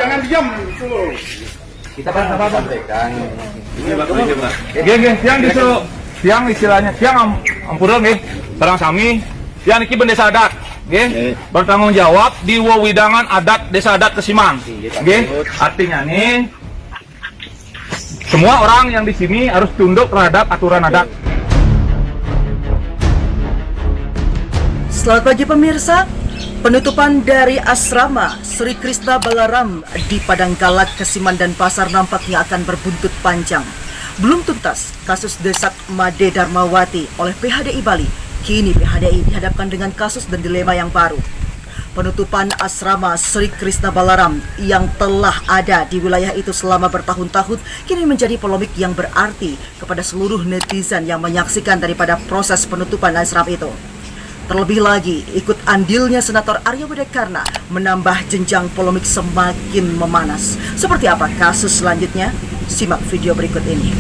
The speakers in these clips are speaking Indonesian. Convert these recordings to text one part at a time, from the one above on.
jangan diam. Kita kan sampaikan. Geng, tiang disuruh, tiang istilahnya, tiang ampura nih, terang sami, tiang iki bendesa adat, geng, bertanggung jawab di wewidangan adat desa adat Kesimang, geng, artinya nih, semua orang yang di sini harus tunduk terhadap aturan adat. Selamat pagi pemirsa. Penutupan dari asrama Sri Krishna Balaram di Padangkalak, Kesiman dan Pasar nampaknya akan berbuntut panjang. Belum tuntas kasus Desak Made Darmawati oleh PHDI Bali. Kini PHDI dihadapkan dengan kasus dan dilema yang baru. Penutupan asrama Sri Krishna Balaram yang telah ada di wilayah itu selama bertahun-tahun kini menjadi polemik yang berarti kepada seluruh netizen yang menyaksikan daripada proses penutupan asrama itu. Terlebih lagi, ikut andilnya Senator Arya Widekarna menambah jenjang polemik semakin memanas. Seperti apa kasus selanjutnya? Simak video berikut ini.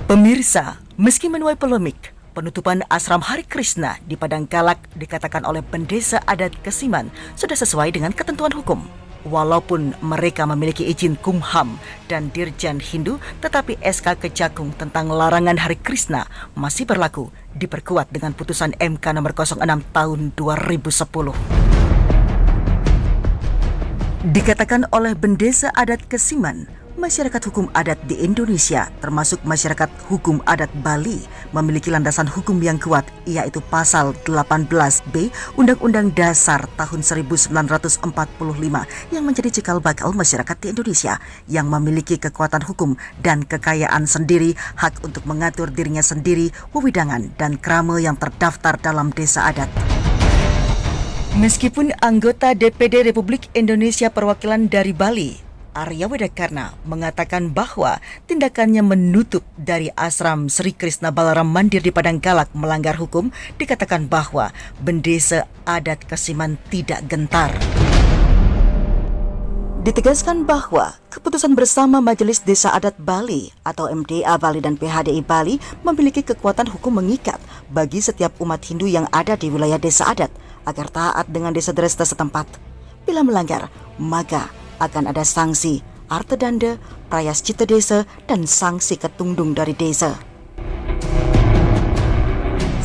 Pemirsa, meski menuai polemik, penutupan Asram Hari Krishna di Padangkalak dikatakan oleh Bendesa Adat Kesiman sudah sesuai dengan ketentuan hukum. Walaupun mereka memiliki izin Kumham dan Dirjen Hindu, tetapi SK Kejagung tentang larangan Hari Krishna masih berlaku, diperkuat dengan putusan MK nomor 06 tahun 2010. Dikatakan oleh Bendesa Adat Kesiman, masyarakat hukum adat di Indonesia, termasuk masyarakat hukum adat Bali, memiliki landasan hukum yang kuat, yaitu Pasal 18B Undang-Undang Dasar tahun 1945 yang menjadi cikal bakal masyarakat di Indonesia yang memiliki kekuatan hukum dan kekayaan sendiri, hak untuk mengatur dirinya sendiri, wewidangan dan krama yang terdaftar dalam desa adat. Meskipun anggota DPD Republik Indonesia perwakilan dari Bali, Arya Widekarna mengatakan bahwa tindakannya menutup dari asram Sri Krishna Balaram Mandir di Padangkalak melanggar hukum, dikatakan bahwa Bendesa Adat Kesiman tidak gentar. Ditegaskan bahwa keputusan bersama Majelis Desa Adat Bali atau MDA Bali dan PHDI Bali memiliki kekuatan hukum mengikat bagi setiap umat Hindu yang ada di wilayah desa adat agar taat dengan desa dresta setempat. Bila melanggar, maka akan ada sanksi artedanda, prayascita desa, dan sanksi ketungdung dari desa.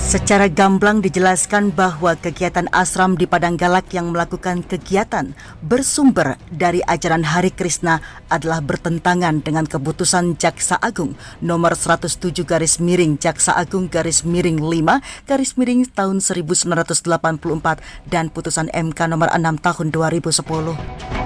Secara gamblang dijelaskan bahwa kegiatan asram di Padangkalak yang melakukan kegiatan bersumber dari ajaran Hari Krishna adalah bertentangan dengan keputusan Jaksa Agung nomor 107 Jaksa Agung 5 tahun 1984 dan putusan MK nomor 6 tahun 2010.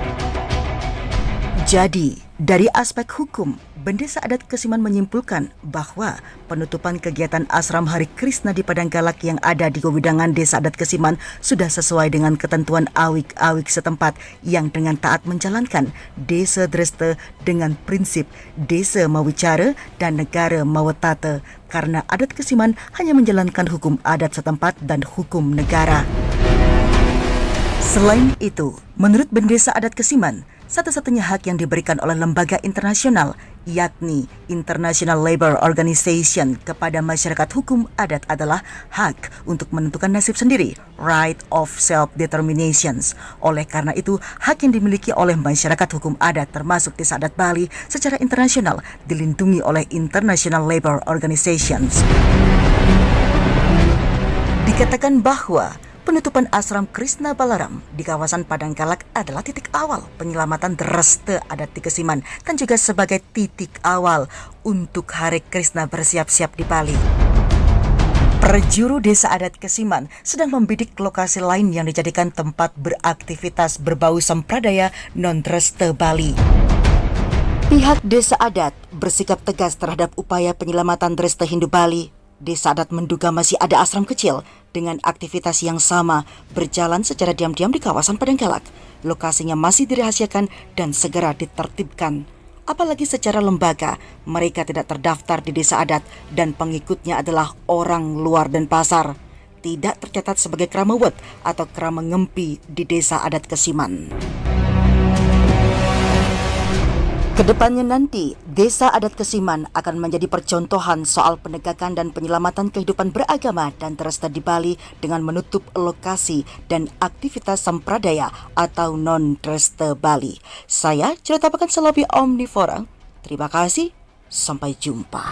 Jadi, dari aspek hukum, Bendesa Adat Kesiman menyimpulkan bahwa penutupan kegiatan asram Hari Krishna di Padangkalak yang ada di wewidangan Desa Adat Kesiman sudah sesuai dengan ketentuan awik-awik setempat yang dengan taat menjalankan desa dresta dengan prinsip desa mawicara dan negara mawatata, karena Adat Kesiman hanya menjalankan hukum adat setempat dan hukum negara. Selain itu, menurut Bendesa Adat Kesiman, satu-satunya hak yang diberikan oleh lembaga internasional, yakni International Labour Organization kepada masyarakat hukum adat adalah hak untuk menentukan nasib sendiri, right of self-determinations. Oleh karena itu, hak yang dimiliki oleh masyarakat hukum adat termasuk desa adat Bali secara internasional dilindungi oleh International Labour Organizations. Dikatakan bahwa penutupan asram Krishna Balaram di kawasan Padangkalak adalah titik awal penyelamatan dresta adat di Kesiman dan juga sebagai titik awal untuk Hari Krishna bersiap-siap di Bali. Perjuru Desa Adat Kesiman sedang membidik lokasi lain yang dijadikan tempat beraktivitas berbau sampradaya non-dresta Bali. Pihak Desa Adat bersikap tegas terhadap upaya penyelamatan dresta Hindu Bali. Desa Adat menduga masih ada asram kecil dengan aktivitas yang sama berjalan secara diam-diam di kawasan Padangkalak. Lokasinya masih dirahasiakan dan segera ditertibkan. Apalagi secara lembaga, mereka tidak terdaftar di desa adat dan pengikutnya adalah orang luar Denpasar. Tidak tercatat sebagai kramawet atau krama ngempi di Desa Adat Kesiman. Kedepannya nanti, Desa Adat Kesiman akan menjadi percontohan soal penegakan dan penyelamatan kehidupan beragama dan teresta di Bali dengan menutup lokasi dan aktivitas sampradaya atau non-teresta Bali. Saya Cerita Pekan Selobi Omnivora. Terima kasih, sampai jumpa.